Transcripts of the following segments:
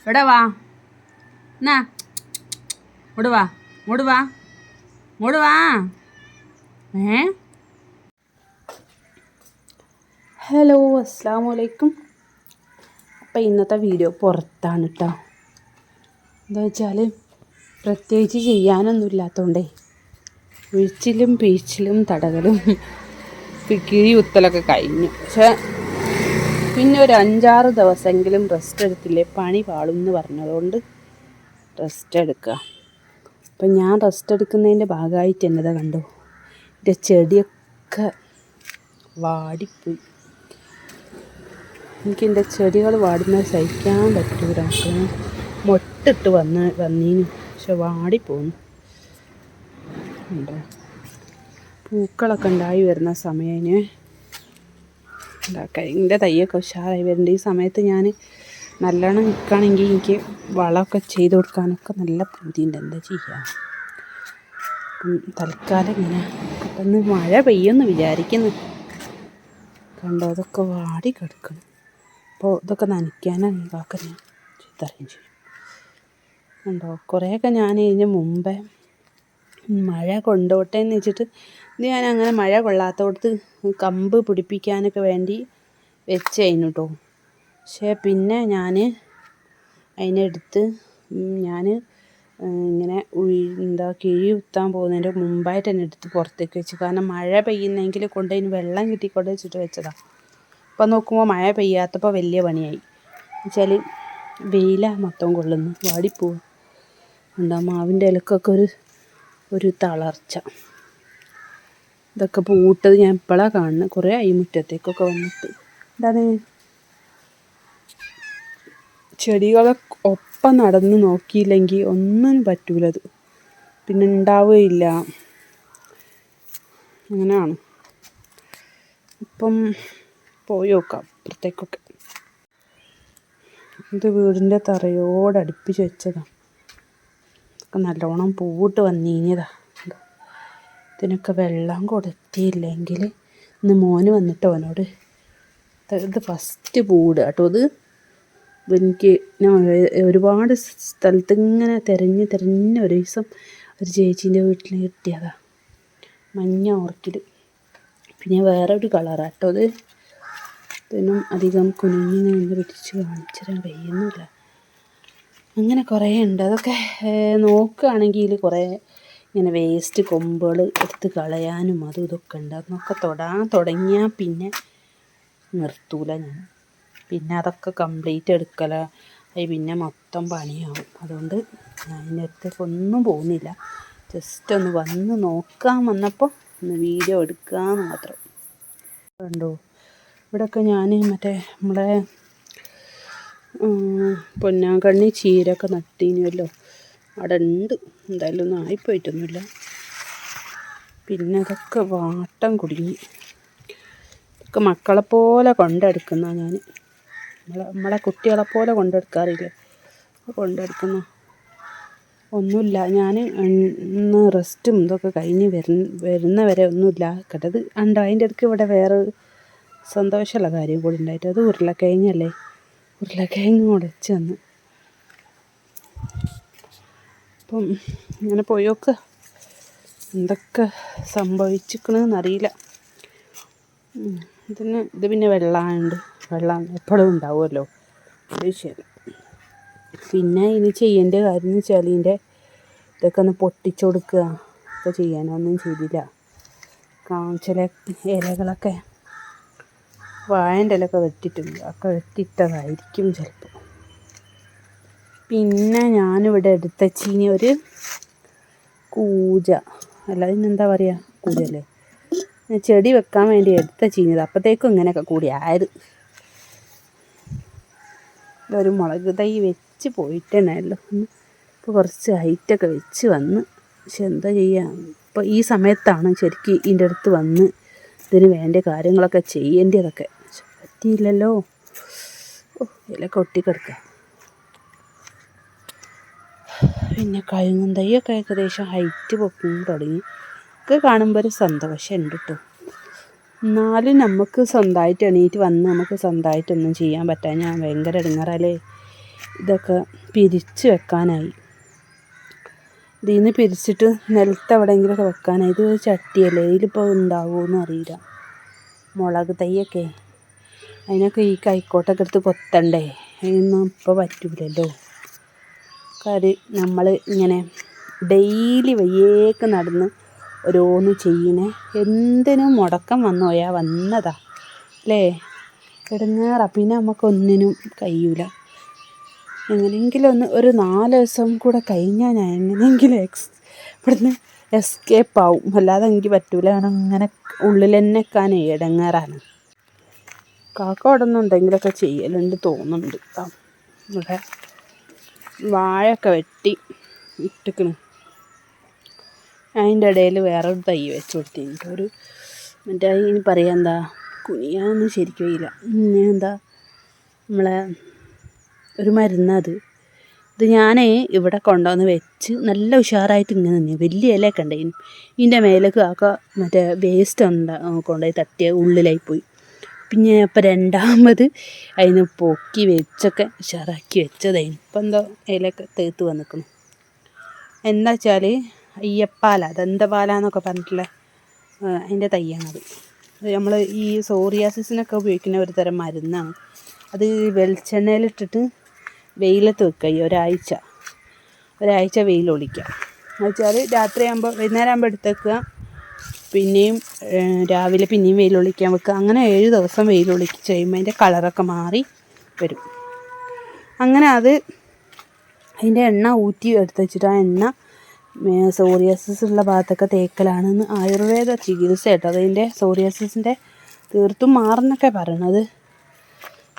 ഇവിടെ വാ എന്നാ ഇങ്ങോട്ട് വാ ഇങ്ങോട്ട് വാ ഇങ്ങോട്ട് വാ. ഹലോ, അസ്സലാമു അലൈക്കും. അപ്പം ഇന്നത്തെ വീഡിയോ പുറത്താണ് കേട്ടോ. എന്താ വെച്ചാൽ പ്രത്യേകിച്ച് ചെയ്യാനൊന്നും ഇല്ലാത്തതുകൊണ്ടേ വീഴ്ചിലും പീച്ചിലും തടകലും കിഴി കുത്തലൊക്കെ കഴിഞ്ഞു. പക്ഷേ പിന്നെ ഒരു 5-6 ദിവസമെങ്കിലും റെസ്റ്റ് എടുത്തില്ലേ പണി പാളും എന്ന് പറഞ്ഞതുകൊണ്ട് റെസ്റ്റ് എടുക്കുക. അപ്പം ഞാൻ റെസ്റ്റ് എടുക്കുന്നതിൻ്റെ ഭാഗമായിട്ട് എന്നതാ കണ്ടു, എൻ്റെ ചെടിയൊക്കെ വാടിപ്പോയി. എനിക്കെൻ്റെ ചെടികൾ വാടുന്നത് സഹിക്കാൻ പറ്റൂല. മൊട്ടിട്ട് വന്നീന് പക്ഷെ വാടിപ്പോന്നു. ഉണ്ടോ പൂക്കളൊക്കെ ഉണ്ടായി വരുന്ന സമയത്തിന് ഉണ്ടാക്കാം. എൻ്റെ തയ്യൊക്കെ ഉഷാറായി വരുന്നുണ്ട്. ഈ സമയത്ത് ഞാൻ നല്ലോണം നിൽക്കുകയാണെങ്കിൽ എനിക്ക് വളമൊക്കെ ചെയ്ത് കൊടുക്കാനൊക്കെ നല്ല പൂതിയുണ്ട്. എന്താ ചെയ്യുക? തൽക്കാലം ഇങ്ങനെ പെട്ടെന്ന് മഴ പെയ്യുമെന്ന് വിചാരിക്കുന്നു. കണ്ടോ, അതൊക്കെ വാടി കിടക്കണം. അപ്പോൾ ഇതൊക്കെ നനയ്ക്കാനാണ് ഇതൊക്കെ ഞാൻ ചിത്തറിയും ചെയ്യും. കണ്ടോ, കുറേയൊക്കെ ഞാൻ ഇതിന് മുമ്പേ മഴ കൊണ്ടോട്ടെ എന്ന് വെച്ചിട്ട് ഇത് ഞാൻ അങ്ങനെ മഴ കൊള്ളാത്തടത്ത് കമ്പ് പിടിപ്പിക്കാനൊക്കെ വേണ്ടി വെച്ചതിന് കേട്ടോ. പക്ഷേ പിന്നെ ഞാൻ അതിനെടുത്ത് ഞാൻ ഇങ്ങനെ കിഴി കുത്താൻ പോകുന്നതിൻ്റെ മുമ്പായിട്ട് തന്നെ എടുത്ത് പുറത്തേക്ക് വെച്ചു. കാരണം മഴ പെയ്യുന്നെങ്കിൽ കൊണ്ടതിന് വെള്ളം കിട്ടിക്കൊണ്ട് വെച്ചിട്ട് വെച്ചതാണ്. അപ്പം നോക്കുമ്പോൾ മഴ പെയ്യാത്തപ്പോൾ വലിയ പണിയായി. എന്നുവെച്ചാൽ വെയിലാണ് മൊത്തം കൊള്ളുന്നു, വാടിപ്പോവും. എന്താ മാവിൻ്റെ ഇലക്കൊക്കെ ഒരു തളർച്ച. ഇതൊക്കെ പൂട്ടത് ഞാൻ ഇപ്പോഴാണ് കാണുന്നത്. കുറേ ആയി മുറ്റത്തേക്കൊക്കെ വന്നിട്ട്. എന്താണ് ചെടികളെ ഒപ്പം നടന്ന് നോക്കിയില്ലെങ്കിൽ ഒന്നും പറ്റൂലത്, പിന്നെ ഉണ്ടാവുകയില്ല. അങ്ങനെയാണ്. ഇപ്പം പോയി നോക്കാം അപ്പുറത്തേക്കൊക്കെ. ഇത് വീടിൻ്റെ തറയോടടുപ്പിച്ച് വെച്ചതാണ്. ഒക്കെ നല്ലോണം പൂവിട്ട് വന്നിഞ്ഞതാണ്. ഇതിനൊക്കെ വെള്ളം കൊടുത്തില്ലെങ്കിൽ ഇന്ന് മോന് വന്നിട്ട് അവനോട് ഇത് ഫസ്റ്റ് പൂവിടുക കേട്ടോ. ഇത് എനിക്ക് ഒരുപാട് സ്ഥലത്ത് ഇങ്ങനെ തിരഞ്ഞ് ഒരു ദിവസം ഒരു ചേച്ചീൻ്റെ വീട്ടിൽ കിട്ടിയതാണ്, മഞ്ഞ ഓർക്കിഡ്. പിന്നെ വേറെ ഒരു കളറാണ് കേട്ടോ അത്. ഇതിനും അധികം കുനിഞ്ഞിങ്ങനെ പിടിച്ച് കാണിച്ചു തരാൻ കഴിയുന്നില്ല. അങ്ങനെ കുറേ ഉണ്ട്. അതൊക്കെ നോക്കുകയാണെങ്കിൽ കുറേ ഇങ്ങനെ വേസ്റ്റ് കൊമ്പുകൾ എടുത്ത് കളയാനും അതും ഇതൊക്കെ ഉണ്ട്. അതൊക്കെ തൊടാൻ തുടങ്ങിയാൽ പിന്നെ നിർത്തൂല ഞാൻ. പിന്നെ അതൊക്കെ കംപ്ലീറ്റ് എടുക്കല പിന്നെ മൊത്തം പണിയാവും. അതുകൊണ്ട് ഞാൻ അതിൻ്റെ അടുത്തേക്ക് ഒന്നും പോകുന്നില്ല. ജസ്റ്റ് ഒന്ന് വന്ന് നോക്കാൻ വന്നപ്പോൾ ഒന്ന് വീഡിയോ എടുക്കാമെന്ന് മാത്രം. കണ്ടോ, ഇവിടെയൊക്കെ ഞാൻ മറ്റേ നമ്മളെ പൊന്നാങ്കണ്ണി ചീരയൊക്കെ നട്ടീനുമല്ലോ, അവിടെ ഉണ്ട്. എന്തായാലും ഒന്നും ആയിപ്പോയിട്ടൊന്നുമില്ല. പിന്നെ അതൊക്കെ വാട്ടം കുടുങ്ങി. ഇതൊക്കെ മക്കളെപ്പോലെ കൊണ്ടെടുക്കുന്ന ഞാൻ നമ്മളെ കുട്ടികളെപ്പോലെ കൊണ്ടെടുക്കാറില്ലേ, കൊണ്ടെടുക്കുന്ന ഒന്നുമില്ല. ഞാൻ ഇന്ന് റെസ്റ്റും ഇതൊക്കെ കഴിഞ്ഞ് വരുന്നവരെ ഒന്നുമില്ല കേട്ടത്. അതിൻ്റെ ഇടയ്ക്ക് ഇവിടെ വേറെ സന്തോഷമുള്ള കാര്യം കൂടി ഉണ്ടായിട്ട്, അത് ഉരുളക്കിഴങ്ങല്ലേ. ഉരുളക്കിഴങ്ങ് ഉടച്ച് വന്ന് അപ്പം ഇങ്ങനെ പോയി നോക്കുക എന്തൊക്കെ സംഭവിച്ചിരിക്കണമെന്നറിയില്ല. ഇത് പിന്നെ വെള്ളം എപ്പോഴും ഉണ്ടാവുമല്ലോ, അത് ശരി. പിന്നെ ഇനി ചെയ്യേണ്ട കാര്യം എന്ന് വെച്ചാൽ ഇതിൻ്റെ ഇതൊക്കെ ഒന്ന് പൊട്ടിച്ചു കൊടുക്കുക ഒക്കെ ചെയ്യാനൊന്നും ചെയ്തില്ല. ചില ഇലകളൊക്കെ വാഴൻ്റെ ഇലയൊക്കെ വെട്ടിയിട്ടുണ്ട്, ഒക്കെ വെട്ടിയിട്ടതായിരിക്കും ചിലപ്പോൾ. പിന്നെ ഞാനിവിടെ എടുത്ത ചീനി ഒരു കൂജ, അല്ല ഇതിനെന്താ പറയുക, കൂജല്ലേ, ചെടി വെക്കാൻ വേണ്ടി എടുത്ത ചീനിയത്. അപ്പോഴത്തേക്കും ഇങ്ങനെയൊക്കെ കൂടി ആയത്. ഒരു മുളക് തൈ വെച്ച് പോയിട്ട് തന്നെയല്ലോ. ഇപ്പോൾ കുറച്ച് ഹൈറ്റൊക്കെ വെച്ച് വന്ന്. പക്ഷെ എന്താ ചെയ്യുക, ഇപ്പോൾ ഈ സമയത്താണ് ശരിക്കും ഇതിൻ്റെ അടുത്ത് വന്ന് ഇതിന് വേണ്ട കാര്യങ്ങളൊക്കെ ചെയ്യേണ്ടതൊക്കെ. പറ്റിയില്ലല്ലോ, ഇല കൊട്ടിക്കിടക്കുക. പിന്നെ കഴുങ്ങും തൈയൊക്കെ ഏകദേശം ഹൈറ്റ് പൊക്കും തുടങ്ങി. ഒക്കെ കാണുമ്പോൾ ഒരു സന്തോഷം ഉണ്ട് കേട്ടോ. എന്നാലും നമുക്ക് സ്വന്തമായിട്ട് എണീറ്റ് വന്ന് നമുക്ക് സ്വന്തമായിട്ടൊന്നും ചെയ്യാൻ പറ്റാൻ ഞാൻ ഭയങ്കര ഇടങ്ങാറല്ലേ. ഇതൊക്കെ പിരിച്ച് വെക്കാനായി. ഇതിൽ നിന്ന് പിരിച്ചിട്ട് നിലത്ത് എവിടെയെങ്കിലുമൊക്കെ വെക്കാനായി. ഇത് ചട്ടിയല്ലേ, ഇതിലിപ്പോൾ ഉണ്ടാവുമെന്ന് അറിയില്ല. മുളക് തൈയൊക്കെ അതിനൊക്കെ ഈ കൈക്കോട്ടൊക്കെ എടുത്ത് കൊത്തണ്ടേ, അതിനൊന്നും ഇപ്പോൾ പറ്റൂലല്ലോ. കാര്യം നമ്മൾ ഇങ്ങനെ ഡെയിലി വയ്യേക്ക് നടന്ന് ഓരോന്ന് ചെയ്യണേ. എന്തിനും മുടക്കം വന്നു പോയാൽ വന്നതാ അല്ലേ, ഇടങ്ങേറാ. പിന്നെ നമുക്കൊന്നിനും കഴിയൂല. എങ്ങനെയെങ്കിലും ഒരു 4 ദിവസം കൂടെ കഴിഞ്ഞാൽ ഞാൻ എങ്ങനെയെങ്കിലും ഇവിടുന്ന് എസ്കേപ്പ് ആവും. അല്ലാതെ എനിക്ക് പറ്റൂല. കാരണം ഇങ്ങനെ ഉള്ളിൽ തന്നെ നിൽക്കാനേ ഇടങ്ങേറാണ്. കാക്ക അവിടെ നിന്ന് എന്തെങ്കിലുമൊക്കെ ചെയ്യലുണ്ട് തോന്നുന്നുണ്ട്. ഇവിടെ വാഴയൊക്കെ വെട്ടി ഇട്ടിക്കണ്. അതിൻ്റെ ഇടയിൽ വേറൊരു തൈ വെച്ച് കൊടുത്തിട്ടുണ്ട്. ഒരു മറ്റേ ഇനി പറയാം എന്താ, കുനിയാനൊന്നും ശരിക്കും ഇല്ല. എന്താ നമ്മളെ ഒരു മരുന്നത്. ഇത് ഞാൻ ഇവിടെ കൊണ്ടുവന്ന് വെച്ച് നല്ല ഉഷാറായിട്ട് ഇങ്ങനെ നിന്ന് വലിയ ഇലയൊക്കെ ഉണ്ടായിരുന്നു. ഇതിൻ്റെ മേലേക്ക് കാക്ക മറ്റേ വേസ്റ്റ് കൊണ്ടുപോയി തട്ടിയ ഉള്ളിലായിപ്പോയി. പിന്നെ അപ്പം രണ്ടാമത് അതിന് പൊക്കി വെച്ചൊക്കെ ഉഷാറാക്കി വെച്ചതായിരുന്നു. ഇപ്പം എന്തോ ഇലയൊക്കെ തേത്ത് വന്നിക്കണം. എന്താ വെച്ചാൽ അയ്യപ്പാല, ദന്തപാല എന്നൊക്കെ പറഞ്ഞിട്ടുള്ള അതിൻ്റെ തയ്യാണത്. നമ്മൾ ഈ സോറിയാസിസിനൊക്കെ ഉപയോഗിക്കുന്ന ഒരു തരം മരുന്നാണ്. അത് വെളിച്ചെണ്ണയിലിട്ടിട്ട് വെയിലത്ത് വെക്കുക. ഒരാഴ്ച വെയിൽ ഒളിക്കുക. എന്നുവെച്ചാൽ രാത്രിയാകുമ്പോൾ വൈകുന്നേരം ആകുമ്പോൾ എടുത്തേക്കുക, പിന്നെയും രാവിലെ പിന്നെയും വെയിലൊളിക്കാൻ വെക്കുക. അങ്ങനെ 7 ദിവസം വെയിലൊളിച്ച് കഴിയുമ്പോൾ അതിൻ്റെ കളറൊക്കെ മാറി വരും. അങ്ങനെ അതിൻ്റെ എണ്ണ ഊറ്റി എടുത്ത് വെച്ചിട്ട് ആ എണ്ണ സോറിയാസിസ് ഉള്ള ഭാഗത്തൊക്കെ തേക്കലാണെന്ന് ആയുർവേദ ചികിത്സ കേട്ടോ. അതിൻ്റെ സോറിയാസിസിൻ്റെ തീർത്തും മാറുന്നൊക്കെ പറയണത്.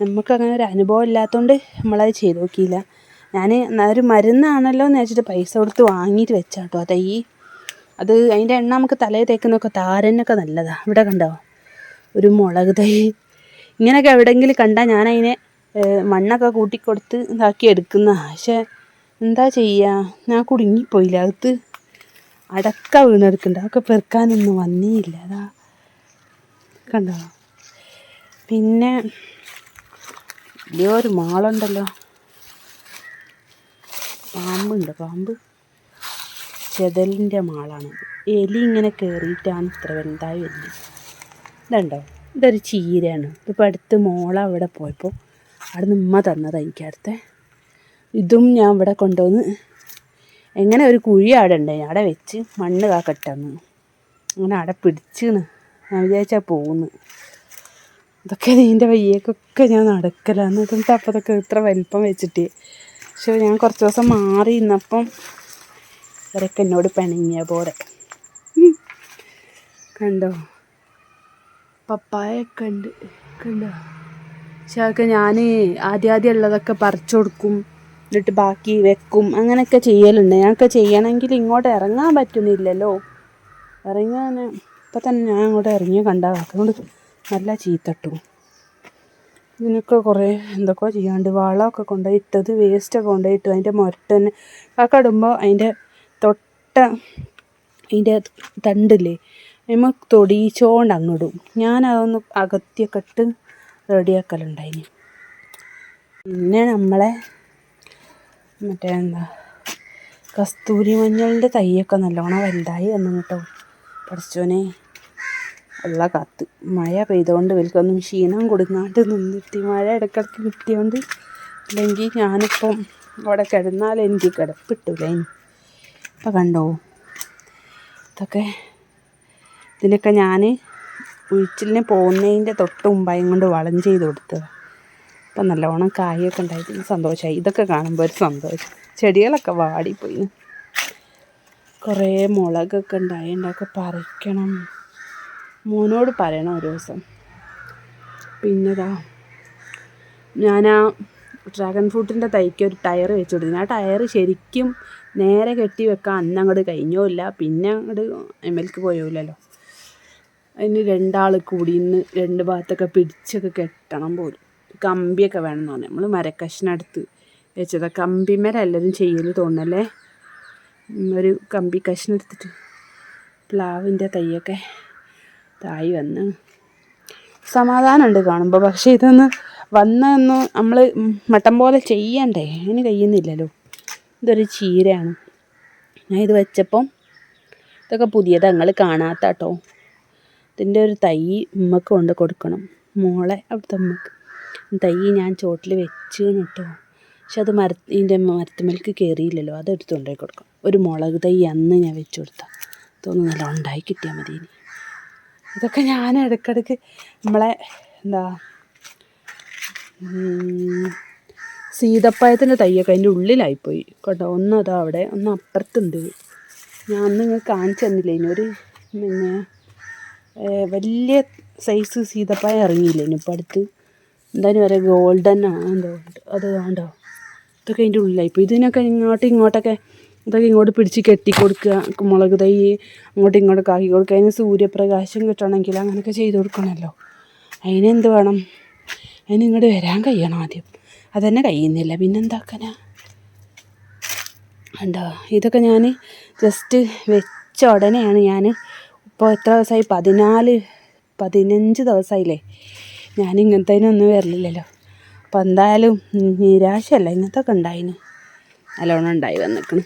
നമുക്കങ്ങനെ ഒരു അനുഭവം ഇല്ലാത്തതുകൊണ്ട് നമ്മളത് ചെയ്ത് നോക്കിയില്ല. ഞാൻ ഒരു മരുന്നാണല്ലോ എന്ന് വെച്ചിട്ട് പൈസ കൊടുത്ത് വാങ്ങിയിട്ട് വെച്ചാട്ടോ ആ തൈ. അത് അതിൻ്റെ എണ്ണ നമുക്ക് തലയിൽ തേക്കുന്നതൊക്കെ താരനൊക്കെ നല്ലതാണ്. ഇവിടെ കണ്ടോ ഒരു മുളക് തൈ. ഇങ്ങനെയൊക്കെ എവിടെയെങ്കിലും കണ്ടാൽ ഞാനതിനെ മണ്ണൊക്കെ കൂട്ടിക്കൊടുത്ത് ഇതാക്കി എടുക്കുന്ന. പക്ഷേ എന്താ ചെയ്യുക, ഞാൻ കുടുങ്ങിപ്പോയില്ല. അകത്ത് അടക്ക വീണെടുക്കുന്നുണ്ട്. അതൊക്കെ പെറുക്കാനൊന്നും വന്നിയില്ല. അതാ കണ്ടോ. പിന്നെ വലിയൊരു മാളുണ്ടല്ലോ, പാമ്പ് ചെതലിൻ്റെ മാളാണത്. എലി ഇങ്ങനെ കയറിയിട്ടാണ് ഇത്ര വലുതായി വരുന്നത്. ഇതുണ്ടോ, ഇതൊരു ചീരയാണ്. ഇതിപ്പോൾ അടുത്ത് അവിടെ പോയപ്പോൾ അവിടെ നിന്ന് ഉമ്മ തന്നതാണ് എനിക്കടുത്ത്. ഇതും ഞാൻ ഇവിടെ കൊണ്ടുവന്ന് എങ്ങനെ ഒരു കുഴി അവിടെ ഉണ്ടായി, അവിടെ വെച്ച് മണ്ണ് കാക്കട്ടെന്ന് അങ്ങനെ അവിടെ പിടിച്ചാണ്. ഞാൻ വിചാരിച്ചാൽ പോകുന്നു. ഇതൊക്കെ ഇതിൻ്റെ വയ്യേക്കൊക്കെ ഞാൻ നടക്കലാണ്. എന്നിട്ട് അതൊക്കെ ഇത്ര വലിപ്പം വെച്ചിട്ട്. പക്ഷേ ഞാൻ കുറച്ച് ദിവസം മാറി നിന്നപ്പം ഇവരൊക്കെ എന്നോട് പിണങ്ങിയ പോലെ. കണ്ടോ പപ്പായൊക്കെ ഉണ്ട്, കണ്ടോ. പക്ഷേ അതൊക്കെ ഞാൻ ആദ്യം ഉള്ളതൊക്കെ പറിച്ചു കൊടുക്കും, എന്നിട്ട് ബാക്കി വെക്കും, അങ്ങനെയൊക്കെ ചെയ്യലുണ്ട്. ഞങ്ങൾക്ക് ചെയ്യണമെങ്കിൽ ഇങ്ങോട്ട് ഇറങ്ങാൻ പറ്റുന്നില്ലല്ലോ. ഇപ്പം തന്നെ ഞാൻ അങ്ങോട്ട് ഇറങ്ങിയ കണ്ടാൽ അതുകൊണ്ട് നല്ല ചീത്തട്ടും. ഇതിനൊക്കെ കുറേ എന്തൊക്കെയോ ചെയ്യാണ്ട്. വളമൊക്കെ കൊണ്ടുപോയി ഇട്ടത്, വേസ്റ്റൊക്കെ കൊണ്ടുപോയി ഇട്ടു. അതിൻ്റെ മുരട്ട് തന്നെ കാക്ക ഇടുമ്പോൾ അതിൻ്റെ അതിൻ്റെ തണ്ടില്ലേ അതിന് തൊടിയിച്ചോണ്ട് അങ്ങിടും. ഞാനതൊന്ന് അകത്തിയൊക്കെ ഇട്ട് റെഡിയാക്കലുണ്ടായിന്. പിന്നെ നമ്മളെ മറ്റേ കസ്തൂരി മഞ്ഞളിൻ്റെ തൈയൊക്കെ നല്ലോണം വലുതായി വന്നു കേട്ടോ. പഠിച്ചോനെ ഉള്ള കാത്ത് മഴ പെയ്തുകൊണ്ട് ഇവർക്കൊന്നും ക്ഷീണം കൊടുങ്ങാണ്ട് നിന്നിട്ട് മഴ ഇടയ്ക്കിടയ്ക്ക് കിട്ടിയോണ്ട്. അല്ലെങ്കിൽ ഞാനിപ്പം അവിടെ കിടന്നാൽ എനിക്ക് കിടപ്പിട്ടില്ല. ഇപ്പം കണ്ടോ ഇതിനൊക്കെ ഞാൻ ഉഴിച്ചിലിന് പോകുന്നതിൻ്റെ തൊട്ട് മുമ്പായും കൊണ്ട് വളം ചെയ്ത് കൊടുത്തത്. അപ്പം നല്ലോണം കായൊക്കെ ഉണ്ടായിട്ട് സന്തോഷമായി. ഇതൊക്കെ കാണുമ്പോൾ ഒരു സന്തോഷം. ചെടികളൊക്കെ വാടിപ്പോയി. കുറേ മുളകൊക്കെ ഉണ്ടായൊക്കെ പറിക്കണം. മോനോട് പറയണം ഒരു ദിവസം. പിന്നെതാ ഞാൻ ഡ്രാഗൺ ഫ്രൂട്ടിൻ്റെ തൈക്ക് ഒരു ടയർ വെച്ച് കൊടുത്തു. ആ ടയർ ശരിക്കും നേരെ കെട്ടി വെക്കാൻ അങ്ങോട്ട് കഴിഞ്ഞോ ഇല്ല. പിന്നെ അങ്ങോട്ട് എമ്മൽക്ക് പോയോല്ലല്ലോ. അതിന് 2 ആൾ കൂടി ഇന്ന് 2 ഭാഗത്തൊക്കെ പിടിച്ചൊക്കെ കെട്ടണം പോലും. കമ്പിയൊക്കെ വേണമെന്ന് പറഞ്ഞു. നമ്മൾ മരക്കഷ്ണം എടുത്ത് വെച്ചതാ. കമ്പിമേരം എല്ലാവരും ചെയ്യൽ തോന്നല്ലേ. ഒരു കമ്പി കഷ്ണം എടുത്തിട്ട് പ്ലാവിൻ്റെ തൈയൊക്കെ തായി വന്ന് സമാധാനമുണ്ട് കാണുമ്പോൾ. പക്ഷേ ഇതൊന്ന് വന്നൊന്ന് നമ്മൾ മട്ടൻ പോലെ ചെയ്യണ്ടേ, അതിന് കഴിയുന്നില്ലല്ലോ. ഇതൊരു ചീരയാണ്. ഞാൻ ഇത് വെച്ചപ്പം ഇതൊക്കെ പുതിയത് ഞങ്ങൾ കാണാത്ത കേട്ടോ. ഇതിൻ്റെ ഒരു തൈ ഉമ്മക്ക് കൊണ്ട് കൊടുക്കണം, മോളെ അവിടുത്തെ ഉമ്മക്ക്. തൈ ഞാൻ ചോട്ടിൽ വെച്ച് കേട്ടോ. പക്ഷെ അത് ഇതിൻ്റെ മരത്തുമ്മേലേക്ക് കയറിയില്ലല്ലോ, അത് എടുത്തുകൊണ്ടുപോയി കൊടുക്കാം. ഒരു മുളക് തൈ അന്ന് ഞാൻ വെച്ച് കൊടുത്താൽ തോന്നുന്നു നല്ല ഉണ്ടായി കിട്ടിയാൽ മതി. ഇതൊക്കെ ഞാൻ ഇടയ്ക്കിടയ്ക്ക് നമ്മളെ എന്താ സീതപ്പഴത്തിൻ്റെ തൈയൊക്കെ അതിൻ്റെ ഉള്ളിലായിപ്പോയി കേട്ടോ. ഒന്നതാ അവിടെ, ഒന്ന് അപ്പുറത്തുണ്ട്. ഞാൻ അന്ന് നിങ്ങൾ കാണിച്ചു തന്നില്ലേ, ഇതിനൊരു പിന്നെ വലിയ സൈസ് സീതപ്പഴം ഇറങ്ങിയില്ലേ ഇനിയിപ്പോൾ അടുത്ത്. എന്തായാലും പറയുക ഗോൾഡൻ എന്തോ അത് വേണ്ടോ. ഇതൊക്കെ അതിൻ്റെ ഉള്ളിലായിപ്പോയി. ഇതിനൊക്കെ ഇങ്ങോട്ടൊക്കെ ഇതൊക്കെ ഇങ്ങോട്ട് പിടിച്ച് കെട്ടിക്കൊടുക്കുക, മുളക് തൈ അങ്ങോട്ടും ഇങ്ങോട്ടൊക്കെ ആക്കി കൊടുക്കുക. അതിന് സൂര്യപ്രകാശം കിട്ടണമെങ്കിൽ അങ്ങനെയൊക്കെ ചെയ്ത് കൊടുക്കണമല്ലോ. അതിനെന്ത് വേണം, അതിന് ഇങ്ങോട്ട് വരാൻ കഴിയണം ആദ്യം. അതന്നെ കഴിയുന്നില്ല, പിന്നെന്താക്കാനാ. ഉണ്ടോ, ഇതൊക്കെ ഞാൻ ജസ്റ്റ് വെച്ച ഉടനെയാണ് ഞാൻ ഇപ്പോൾ എത്ര ദിവസമായി, 15 ദിവസമായില്ലേ ഞാൻ ഇങ്ങനത്തേനൊന്നും വരലില്ലല്ലോ. അപ്പോൾ എന്തായാലും നിരാശയല്ല, ഇങ്ങനത്തൊക്കെ ഉണ്ടായിന്, നല്ലോണം ഉണ്ടായി വന്നിക്കണം.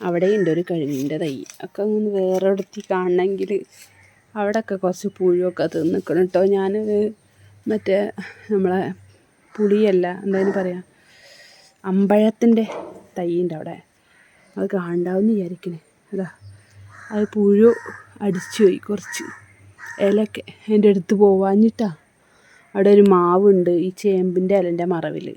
അവിടെയുണ്ട് ഒരു കഴുങ്ങിൻ്റെ തൈ, ഒക്കെ ഒന്ന് വേറെ എടുത്തി കാണണമെങ്കിൽ അവിടെയൊക്കെ കുറച്ച് പുഴുവൊക്കെ തിന്നിക്കണം കേട്ടോ. ഞാൻ മറ്റേ നമ്മളെ പുളിയല്ല എന്തായാലും പറയാം, അമ്പഴത്തിൻ്റെ തൈൻ്റെ അവിടെ അത് കാണണ്ടാവെന്ന് വിചാരിക്കണേ. അതാ അത് പുഴു അടിച്ചു പോയി കുറച്ച് ഇലയൊക്കെ എൻ്റെ അടുത്ത് പോവാഞ്ഞിട്ടാ. അവിടെ ഒരു മാവുണ്ട് ഈ ചേമ്പിൻ്റെ ഇലൻ്റെ മറവിൽ,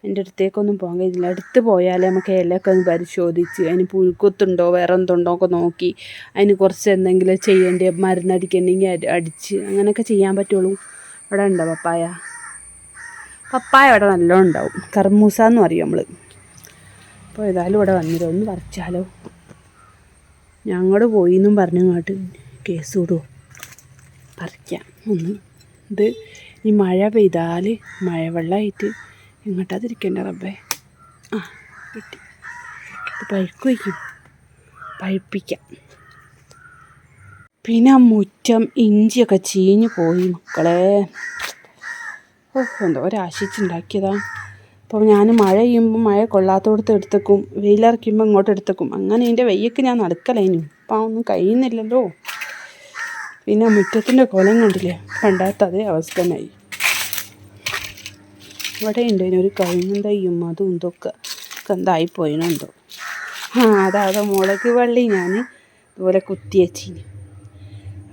എൻ്റെ അടുത്തേക്കൊന്നും പോകാൻ കഴിയില്ല. അടുത്ത് പോയാലേ നമുക്ക് ഇലയൊക്കെ ഒന്ന് പരിശോധിച്ച് അതിന് പുഴുക്കുത്തുണ്ടോ വേറെ എന്തുണ്ടോ ഒക്കെ നോക്കി അതിന് കുറച്ച് എന്തെങ്കിലും ചെയ്യേണ്ടി മരുന്നടിക്കണമെങ്കിൽ അടിച്ച് അങ്ങനെയൊക്കെ ചെയ്യാൻ പറ്റുള്ളൂ. അവിടെ ഉണ്ടോ പപ്പായ അവിടെ നല്ലോണം ഉണ്ടാവും, കർമൂസ എന്ന് പറയും നമ്മൾ. അപ്പോൾ ഏതായാലും ഇവിടെ വന്നില്ല, ഒന്ന് പറിച്ചാലോ. ഞങ്ങൾ പോയി എന്നും പറഞ്ഞു ഇങ്ങോട്ട് കേസ് വിടുമോ, പറിക്കാം ഒന്ന്. ഇത് ഈ മഴ പെയ്താൽ മഴവെള്ളമായിട്ട് ഇങ്ങോട്ടാതിരിക്കണ്ട റബ്ബേ. ആ കിട്ടി, ഇത് പഴുക്കും, പഴുപ്പിക്കാം. പിന്നെ മുറ്റം ഇഞ്ചിയൊക്കെ ചീഞ്ഞു പോയി മക്കളെ. എന്തോ ഒരാശിച്ചുണ്ടാക്കിയതാ. അപ്പോൾ ഞാൻ മഴ പെയ്യുമ്പോൾ മഴ കൊള്ളാത്തോടത്ത് എടുത്തേക്കും, വെയിലിറക്കുമ്പോൾ ഇങ്ങോട്ട് എടുത്തേക്കും. അങ്ങനെ ഇതിൻ്റെ വെയ്യക്ക് ഞാൻ നടക്കലേനു, അപ്പം ഒന്നും കഴിയുന്നില്ലല്ലോ. പിന്നെ മുറ്റത്തിൻ്റെ കോലം കണ്ടില്ലേ, പണ്ടാത്ത അതേ അവസ്ഥ തന്നെയായി. ഇവിടെ ഉണ്ട് ഒരു കഴുങ്ങും തയ്യും അതും ഇതൊക്കെ എന്തായിപ്പോയിനെന്തോ. അതാ മുളക് വള്ളി ഞാൻ ഇതുപോലെ കുത്തി വെച്ചിന്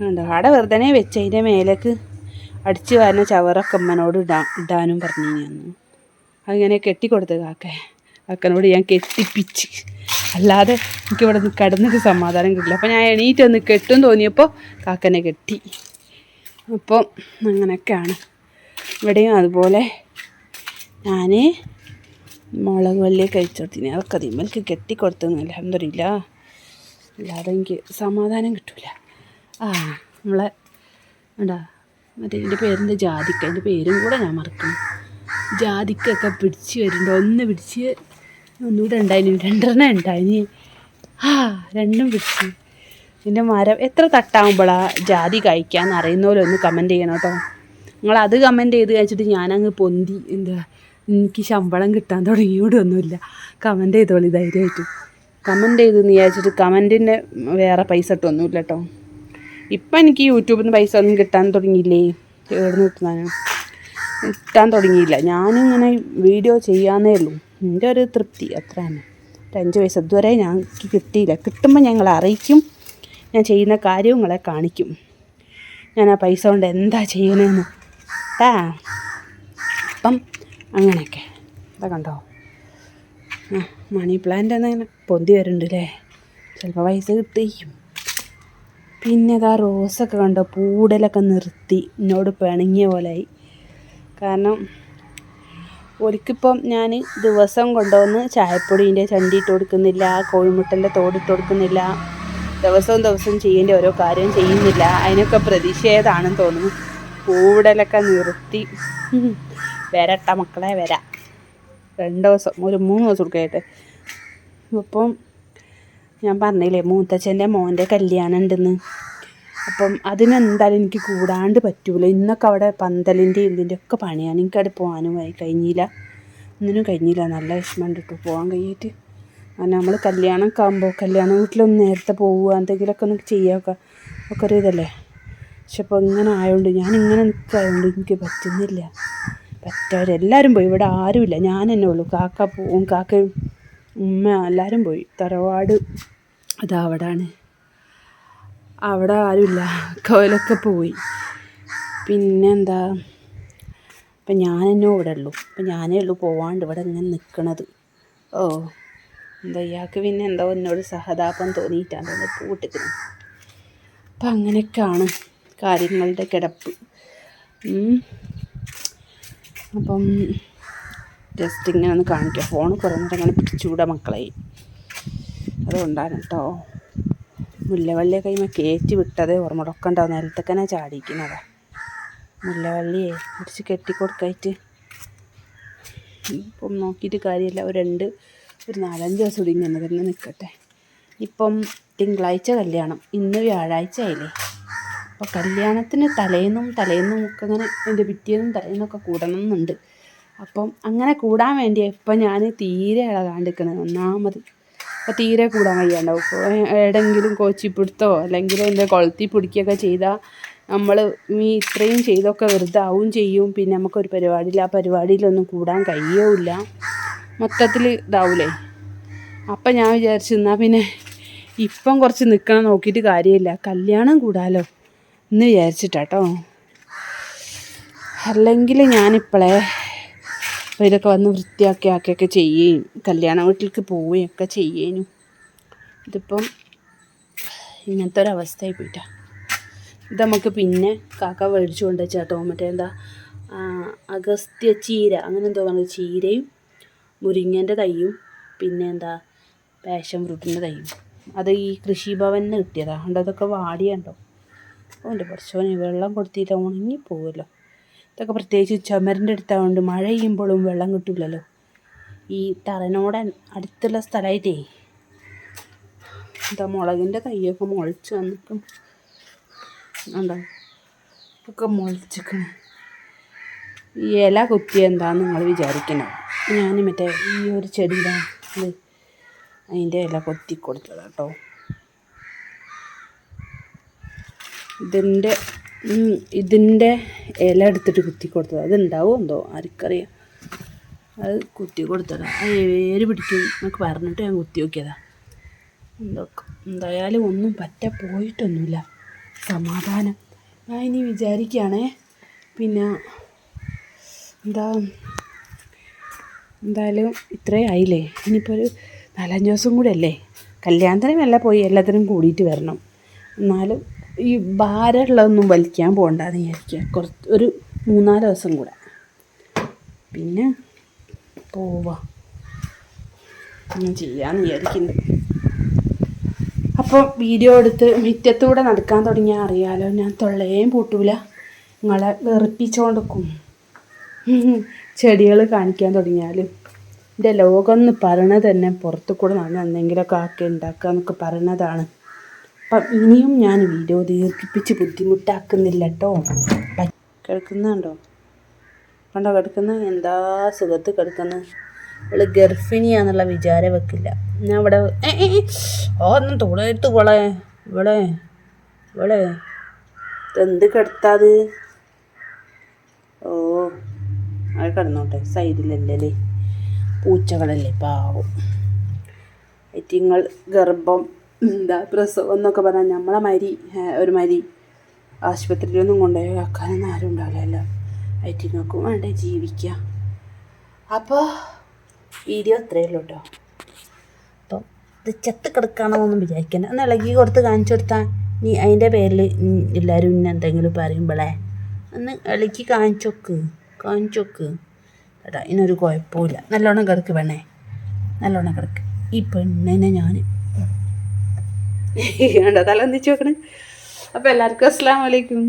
ഉണ്ടോ. അവിടെ വെറുതെ വെച്ച് അതിൻ്റെ മേലേക്ക് അടിച്ച് വാരുന്ന ചവറൊക്കെ അമ്മനോട് ഇടാനും പറഞ്ഞു. ഞാൻ അങ്ങനെ കെട്ടിക്കൊടുത്ത് കാക്കനോട് ഞാൻ കെട്ടിപ്പിച്ച്, അല്ലാതെ എനിക്കിവിടെ കിടന്നിട്ട് സമാധാനം കിട്ടില്ല. അപ്പോൾ ഞാൻ എണീറ്റൊന്ന് കെട്ടും തോന്നിയപ്പോൾ കാക്കനെ കെട്ടി. അപ്പം അങ്ങനെയൊക്കെയാണ് ഇവിടെയും. അതുപോലെ ഞാൻ മുളക് വള്ളി കഴിച്ചോടത്തിന് അതൊക്കെ അതിമ്മക്ക് കെട്ടിക്കൊടുത്തൊന്നും അൽഹംദുലില്ലാ, അല്ലാതെ എനിക്ക് സമാധാനം കിട്ടില്ല. നമ്മളെ എന്താ മറ്റേ ഇതിൻ്റെ പേരെന്താ, ജാതിക്ക, അതിൻ്റെ പേരും കൂടെ ഞാൻ മറക്കണം. ജാതിക്കൊക്കെ പിടിച്ച് വരുന്നുണ്ട്, ഒന്ന് പിടിച്ച് ഒന്നുകൂടെ ഉണ്ടായിന്, 2 ഉണ്ടായിന്. രണ്ടും പിടിച്ച്. ഇതിൻ്റെ മരം എത്ര തട്ടാകുമ്പോഴാണ് ജാതി കഴിക്കാമെന്ന് അറിയുന്നവരൊന്ന് കമൻറ്റ് ചെയ്യണം കേട്ടോ. നിങ്ങളത് കമൻറ്റ് ചെയ്ത് കഴിച്ചിട്ട് ഞാനങ്ങ് പൊന്തി എന്താ എനിക്ക് ശമ്പളം കിട്ടാൻ തുടങ്ങിയോടൊന്നുമില്ല. കമൻറ്റ് ചെയ്തോളി ധൈര്യമായിട്ട്. കമൻറ്റ് ചെയ്തെന്ന് വിചാരിച്ചിട്ട് കമൻറ്റിൻ്റെ വേറെ പൈസ ഇട്ടൊന്നുമില്ല കേട്ടോ. ഇപ്പം എനിക്ക് യൂട്യൂബിൽ നിന്ന് പൈസ ഒന്നും കിട്ടാൻ തുടങ്ങിയില്ലേ, എവിടെ നിന്ന് കിട്ടാൻ തുടങ്ങിയില്ല. ഞാനിങ്ങനെ വീഡിയോ ചെയ്യാന്നേ ഉള്ളൂ, എൻ്റെ ഒരു തൃപ്തി അത്ര തന്നെ. 5 പൈസ ഇതുവരെ ഞങ്ങൾക്ക് കിട്ടിയില്ല. കിട്ടുമ്പോൾ ഞങ്ങൾ അറിയിക്കും, ഞാൻ ചെയ്യുന്ന കാര്യം നിങ്ങളെ കാണിക്കും, ഞാൻ ആ പൈസ കൊണ്ട് എന്താ ചെയ്യണമെന്ന് അപ്പം അങ്ങനെയൊക്കെ. ഇതാ കണ്ടോ, മണി പ്ലാന്റ് എന്നിങ്ങനെ പൊന്തി വരുന്നുണ്ട് അല്ലേ, ചിലപ്പോൾ പൈസ കിട്ടിയിരിക്കും. പിന്നെ ഇതാ റോസൊക്കെ കണ്ടോ, പൂടലൊക്കെ നിർത്തി എന്നോട് പിണങ്ങിയ പോലെയായി. കാരണം ഒരിക്കിപ്പം ഞാൻ ദിവസം കൊണ്ടുവന്ന് ചായപ്പൊടീൻ്റെ ചണ്ടിയിട്ട് കൊടുക്കുന്നില്ല, കോഴിമുട്ടൻ്റെ തോടിട്ട് കൊടുക്കുന്നില്ല, ദിവസവും ചെയ്യേണ്ട ഓരോ കാര്യം ചെയ്യുന്നില്ല. അതിനൊക്കെ പ്രതിഷേധമാണെന്ന് തോന്നുന്നു. പൂവിടലൊക്കെ നിർത്തി. വരട്ട മക്കളെ വരാം, 2 ദിവസം ഒരു 3 ദിവസം കൊടുക്കട്ടെ. അപ്പം ഞാൻ പറഞ്ഞില്ലേ മൂത്തച്ഛൻ്റെ മോൻ്റെ കല്യാണം ഉണ്ടെന്ന്. അപ്പം അതിനെന്തായാലും എനിക്ക് കൂടാണ്ട് പറ്റൂല. ഇന്നൊക്കെ അവിടെ പന്തലിൻ്റെയും ഇതിൻ്റെയൊക്കെ പണിയാണ്. എനിക്കവിടെ പോകാനും കഴിഞ്ഞില്ല, ഒന്നിനും കഴിഞ്ഞില്ല. നല്ല വിഷമമുണ്ട് കേട്ടോ പോകാൻ കഴിയിട്ട്. കാരണം നമ്മൾ കല്യാണമൊക്കെ ആകുമ്പോൾ കല്യാണ വീട്ടിലൊന്ന് നേരത്തെ പോവുക, എന്തെങ്കിലുമൊക്കെ ഒന്ന് ചെയ്യുക ഒക്കെ ഒരു ഇതല്ലേ. പക്ഷെ ഇപ്പോൾ ഇങ്ങനെ ആയതുകൊണ്ട് ഞാനിങ്ങനെ നിൽക്കായതുകൊണ്ട് എനിക്ക് പറ്റുന്നില്ല. പറ്റവരെല്ലാവരും പോയി, ഇവിടെ ആരുമില്ല, ഞാൻ തന്നെ ഉള്ളൂ. കാക്ക പോവും, കാക്കയും ഉമ്മ എല്ലാവരും പോയി. തറവാട് അതാ അവിടെയാണ്, അവിടെ ആരുമില്ല, കോയിലൊക്കെ പോയി. പിന്നെന്താ, അപ്പം ഞാൻ തന്നെ ഇവിടെ ഉള്ളൂ. അപ്പം ഞാനേ ഉള്ളൂ പോവാണ്ട് ഇവിടെ ഇങ്ങനെ നിൽക്കണത്. ഓ എന്താ ഇയാൾക്ക് പിന്നെ എന്തോ എന്നോട് സഹതാപം തോന്നിയിട്ടാണ് തോന്നുന്നു പൂട്ടിക്കുന്നത്. അപ്പം അങ്ങനെയൊക്കെയാണ് കാര്യങ്ങളുടെ കിടപ്പ്. അപ്പം ജസ്റ്റ് ഇങ്ങനെ ഒന്ന് കാണിക്കാം. ഫോൺ കുറേ നേരം അങ്ങനെ പിടിച്ചുകൂടാ മക്കളെ, അതുകൊണ്ടാണ് കേട്ടോ. മുല്ലവള്ളിയെ കൈമ കയറ്റി വിട്ടതേ ഓർമ്മടൊക്കെ ഉണ്ടാവും, നിലത്തേക്കനെ ചാടിയിരിക്കുന്നതാ. മുല്ലവള്ളിയെ പിടിച്ച് കെട്ടിക്കൊടുക്കായിട്ട് ഇപ്പം നോക്കിയിട്ട് കാര്യമില്ല. ഒരു 4-5 ദിവസം കൂടി ഇങ്ങനെ തന്നെ നിൽക്കട്ടെ. ഇപ്പം തിങ്കളാഴ്ച കല്യാണം, ഇന്ന് വ്യാഴാഴ്ച ആയില്ലേ. അപ്പോൾ കല്യാണത്തിന് തലേന്നും ഒക്കെ അങ്ങനെ എൻ്റെ പിറ്റേന്നും തലേന്നൊക്കെ കൂടണം എന്നുണ്ട്. അപ്പം അങ്ങനെ കൂടാൻ വേണ്ടി ഇപ്പം ഞാൻ തീരെ ഇളകാണ്ടിരിക്കണത് ഒന്നാമത്. അപ്പോൾ തീരെ കൂടാൻ കഴിയാണ്ടാവും. ഇപ്പോൾ എവിടെയെങ്കിലും കോച്ചിപ്പിടുത്തോ അല്ലെങ്കിൽ എൻ്റെ കൊളത്തി പിടിക്കുകയൊക്കെ ചെയ്താൽ നമ്മൾ ഇത്രയും ചെയ്തൊക്കെ വെറുതെ ആവും ചെയ്യും. പിന്നെ നമുക്കൊരു പരിപാടിയില്ല, ആ പരിപാടിയിലൊന്നും കൂടാൻ കഴിയൂല, മൊത്തത്തിൽ ഇതാവൂലേ. അപ്പം ഞാൻ വിചാരിച്ചു എന്നാൽ പിന്നെ ഇപ്പം കുറച്ച് നിൽക്കണം, നോക്കിയിട്ട് കാര്യമില്ല, കല്യാണം കൂടാലോ എന്ന് വിചാരിച്ചിട്ടാട്ടോ. അല്ലെങ്കിൽ ഞാനിപ്പോഴേ ഇതൊക്കെ വന്ന് വൃത്തിയാക്കിയൊക്കെ ചെയ്യുകയും കല്യാണ വീട്ടിലേക്ക് പോവുകയൊക്കെ ചെയ്യേനു. ഇതിപ്പം ഇങ്ങനത്തെ ഒരവസ്ഥയായി പോയിട്ടാ. ഇത് നമുക്ക് പിന്നെ കാക്ക മേടിച്ചു കൊണ്ട് വെച്ചാട്ടോ, മറ്റേ എന്താ അഗസ്ത്യ ചീര അങ്ങനെ എന്തോ പറഞ്ഞത്, ചീരയും മുരിങ്ങേൻ്റെ തൈയും പിന്നെ എന്താ പാഷൻ ഫ്രൂട്ടിൻ്റെ തൈയും. അത് ഈ കൃഷിഭവനിൽ നിന്ന് കിട്ടിയതാണ്. അതുകൊണ്ട് അതൊക്കെ വാടിയുണ്ടോ. എൻ്റെ കുറച്ചോനെ വെള്ളം കൊടുത്തിട്ട് ഉണങ്ങിപ്പോവുമല്ലോ. ഇതൊക്കെ പ്രത്യേകിച്ച് ചുമരിൻ്റെ അടുത്തായതുകൊണ്ട് മഴ പെയ്യുമ്പോഴും വെള്ളം കിട്ടില്ലല്ലോ. ഈ തറനോട് അടുത്തുള്ള സ്ഥലമായിട്ടേ എന്താ മുളകിൻ്റെ തൈയൊക്കെ മുളച്ച് വന്നിട്ടും ഉണ്ടോ, ഒക്കെ മുളച്ചിക്കണേ. ഈ ഇല കുത്തിയ എന്താണെന്ന് നിങ്ങൾ വിചാരിക്കണം. ഞാൻ മറ്റേ ഈ ഒരു ചെടിയിലാണ് അതിൻ്റെ ഇല കൊത്തി കൊടുത്തതാണ് കേട്ടോ. ഇതിൻ്റെ ഇല എടുത്തിട്ട് കുത്തി കൊടുത്തത്, അതുണ്ടാവും എന്തോ ആർക്കറിയാം. അത് കുത്തി കൊടുത്തതാണ്. അത് വേര് പിടിക്കും എന്നൊക്കെ പറഞ്ഞിട്ട് ഞാൻ കുത്തി നോക്കിയതാണ്. എന്തായാലും ഒന്നും പോയിട്ടൊന്നുമില്ല, സമാധാനം. ഞാൻ ഇനി വിചാരിക്കുകയാണേ പിന്നെ എന്തായാലും ഇത്രയും ആയില്ലേ, ഇനിയിപ്പോൾ ഒരു 4-5 ദിവസം കൂടെ അല്ലേ കല്യാണത്തിന് മെല്ലെ പോയി എല്ലാത്തിനും കൂടിയിട്ട് വരണം. എന്നാലും ഈ ഭാരമുള്ളതൊന്നും വലിക്കാൻ പോകണ്ടെന്ന് വിചാരിക്കുക. ഒരു 3-4 ദിവസം കൂടെ പിന്നെ പോവാം ഞാൻ ചെയ്യാമെന്ന് വിചാരിക്കുന്നുണ്ട്. അപ്പോൾ വീഡിയോ എടുത്ത് മുറ്റത്തൂടെ നടക്കാൻ തുടങ്ങിയാൽ അറിയാലോ, ഞാൻ തൊള്ളയും പൂട്ടൂല, നിങ്ങളെ വെറുപ്പിച്ചുകൊണ്ടിരിക്കും. ചെടികൾ കാണിക്കാൻ തുടങ്ങിയാലും എൻ്റെ ലോകം എന്ന് പറയണത് തന്നെ പുറത്തു കൂടെ നടന്ന് എന്തെങ്കിലുമൊക്കെ ആക്കി ഉണ്ടാക്കുക എന്നൊക്കെ പറയണതാണ്. അപ്പം ഇനിയും ഞാൻ വീഡിയോ ദീർഘിപ്പിച്ച് ബുദ്ധിമുട്ടാക്കുന്നില്ല കേട്ടോ. കിടക്കുന്നുണ്ടോ, കണ്ടോ കിടക്കുന്നത്, എന്താ സുഖത്ത് കിടക്കുന്നത്. അവൾ ഗർഭിണിയാന്നുള്ള വിചാരം വെക്കില്ല. ഞാൻ ഇവിടെ ഒന്നും തുടയിട്ട് ഇവിടെ ഇതെന്ത് കിടത്താത്. ഓ അത് കിടന്നോട്ടെ, സൈഡിലല്ലേ, പൂച്ചകളല്ലേ പാവം. ഐറ്റിങ്ങൾ ഗർഭം എന്താ പ്രസവം എന്നൊക്കെ പറഞ്ഞാൽ നമ്മളെ ഒരു ആശുപത്രിയിലൊന്നും കൊണ്ടുപോയി ആക്കാനൊന്നും ആരും ഉണ്ടാവില്ലല്ലോ. ഐറ്റിങ്ങൾക്കും വേണ്ടേ ജീവിക്കുക. അപ്പോൾ വീഡിയോ അത്രയേ ഉള്ളൂ കേട്ടോ. അപ്പം ഇത് ചത്ത് കിടക്കണമെന്നൊന്നും വിചാരിക്കണം. ഒന്ന് ഇളകി കൊടുത്ത് കാണിച്ചു കൊടുത്താൽ നീ അതിൻ്റെ പേരിൽ എല്ലാവരും ഇന്നെ എന്തെങ്കിലും പറയുമ്പോളേ ഒന്ന് ഇളക്കി കാണിച്ചോക്ക് കേട്ടാ. ഇതിനൊരു കുഴപ്പമില്ല, നല്ലോണം കിടക്ക് വേണേ, നല്ലോണം കിടക്ക്. ഈ പെണ്ണിനെ ഞാൻ വേണ്ട തല ഒന്നിച്ച് വെക്കണേ. അപ്പോൾ എല്ലാവർക്കും അസ്സലാമു അലൈക്കും.